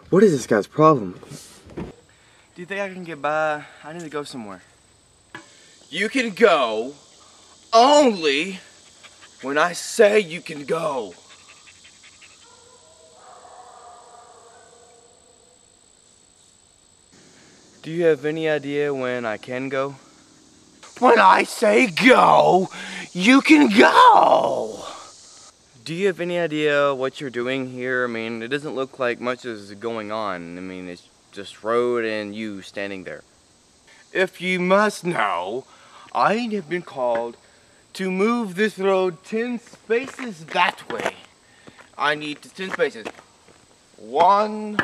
What is this guy's problem? Do you think I can get by? I need to go somewhere. You can go only when I say you can go. Do you have any idea when I can go? When I say go, you can go! Do you have any idea what you're doing here? I mean, it doesn't look like much is going on. I mean, it's just road and you standing there. If you must know, I have been called to move this road 10 spaces that way. I need 10 spaces. 1,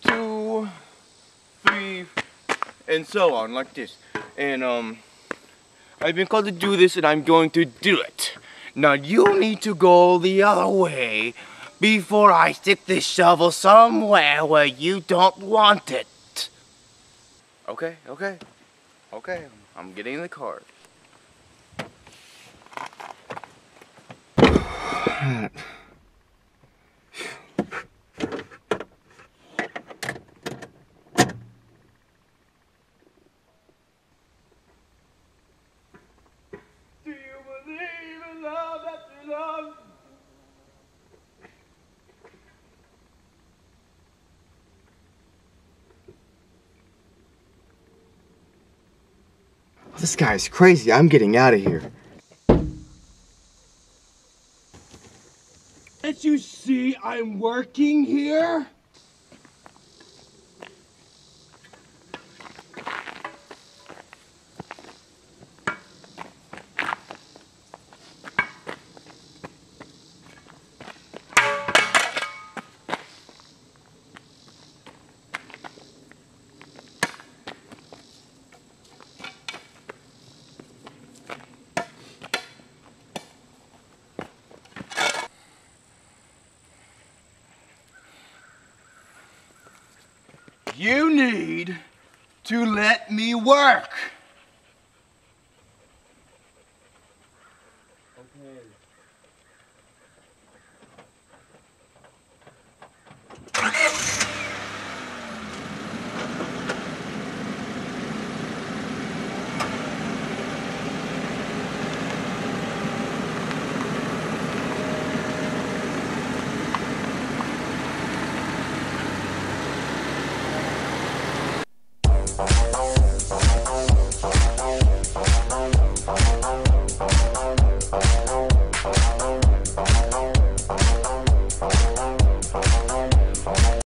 2, 3, and so on, like this. And I've been called to do this and I'm going to do it. Now you need to go the other way before I stick this shovel somewhere where you don't want it. Okay, okay, okay, I'm getting in the car. Do you believe in love after love? This guy's crazy. I'm getting out of here. Can't you see I'm working here? You need to let me work. Okay.